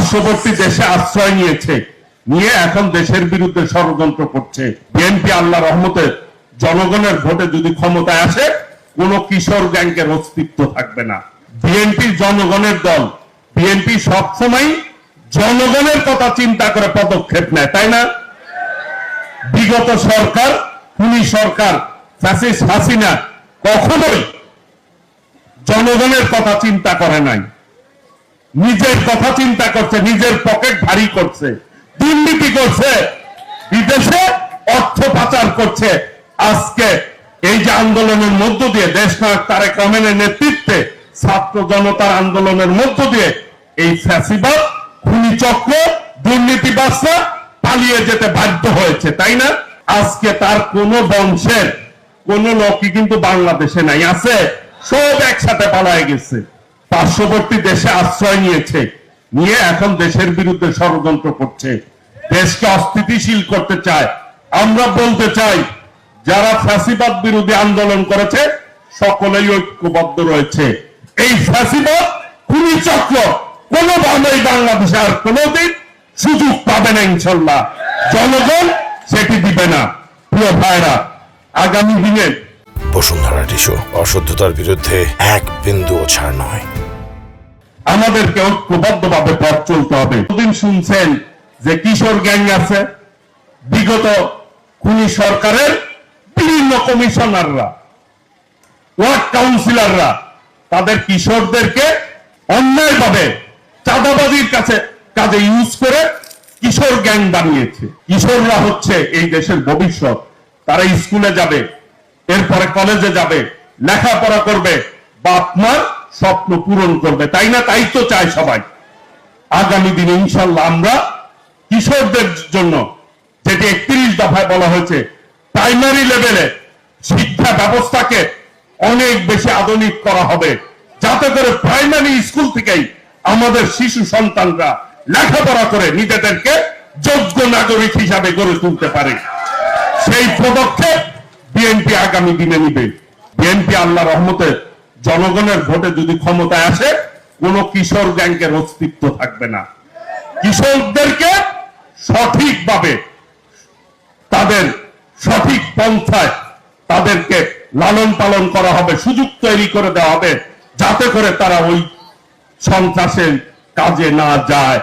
পার্শ্ববর্তী দেশে আশ্রয় নিয়ে এখন দেশের বিরুদ্ধে ষড়যন্ত্র করছে। বিএনপি আল্লাহ রহমতে জনগণের ভোটে যদি ক্ষমতায় আসে কোন কিশোর গ্যাংকের অস্তিত্ব থাকবে না। বিএনপি জনগণের দল, বিএনপি সবসময় জনগণের কথা চিন্তা করে পদক্ষেপ নেয়, তাই না? বিগত সরকার, খুনি সরকার ফ্যাসিস্ট হাসিনা কখনোই জনগণের কথা চিন্তা করে নাই, নিজের কথা চিন্তা করছে, নিজের পকেট ভারী করছে, দুর্নীতি করছে, বিদেশে অর্থ পাচার করছে। আজকে এই যে আন্দোলনের মধ্য দিয়ে দেশনায়ক তারেক রহমানের নেতৃত্বে ছাত্র জনতার আন্দোলনের মধ্য দিয়ে এই ফ্যাসিবাদ, খুনি চক্র, দুর্নীতিবাজরা পালিয়ে যেতে বাধ্য হয়েছে, তাই না? আজকে তার কোন বংশের কোন লোকই কিন্তু বাংলাদেশে নাই, আছে সব একসাথে পালায় গেছে। পার্শ্ববর্তী দেশে আশ্রয় নিয়ে এখন দেশের বিরুদ্ধে ষড়যন্ত্র করছে, দেশকে অস্থিতিশীল করতে চায়। আমরা বলতে চাই, যারা ফ্যাসিবাদ বিরোধী আন্দোলন করেছে সকলেই ঐক্যবদ্ধ রয়েছে। এই ফ্যাসিবাদ খুনি চক্র কোনোভাবেই বাংলাদেশে আর কোনোদিন সুযোগ পাবে না, ইনশাল্লাহ জনগণ সেটি দিবে না। প্রিয় ভাইরা, আগামী দিনে বসুন্ধরা টিস্যু অশুদ্ধতার বিরুদ্ধে এক বিন্দুও ছাড় নয়। আমাদেরকে ঐক্যবদ্ধভাবে পথ চলতে হবে। প্রতিদিন শুনছেন যে কিশোর গ্যাং আছে, বিগত খুনি সরকারের বিভিন্ন কমিশনাররা, ওয়ার্ড কাউন্সিলররা তাদের কিশোরদেরকে অন্যায়ভাবে চাঁদাবাজির কাজে ইউজ করে কিশোর গ্যাং বানিয়েছে। কিশোররা হচ্ছে এই দেশের ভবিষ্যৎ। তারা স্কুলে যাবে, এরপরে কলেজে যাবে, লেখাপড়া করবে, বাপ মার স্বপ্ন পূরণ করবে, তাই না? তাই তো চায় সবাই। আগামী দিনে ইনশাল্লাহ আমরা কিশোরদের জন্য, যেটি 31 দফায় বলা হয়েছে, প্রাইমারি লেভেলে শিক্ষা ব্যবস্থাকে অনেক বেশি আধুনিক করা হবে, যাতে করে প্রাইমারি স্কুল থেকেই আমাদের শিশু সন্তানরা লেখাপড়া করে নিজেদেরকে যোগ্য নাগরিক হিসাবে গড়ে তুলতে পারে। সেই পদক্ষেপ বিএনপি আগামী দিনে নিবে। বিএনপি আল্লাহ রহমতে জনগণের ভোটে যদি ক্ষমতায় আসে কোন কিশোর গ্যাংকের অস্তিত্ব থাকবে না। কিশোরদেরকে সঠিকভাবে তাদের সঠিক পন্থায় তাদেরকে লালন পালন করা হবে, সুযোগ তৈরি করে দেওয়া হবে, যাতে করে তারা ওই সন্ত্রাসের কাজে না যায়।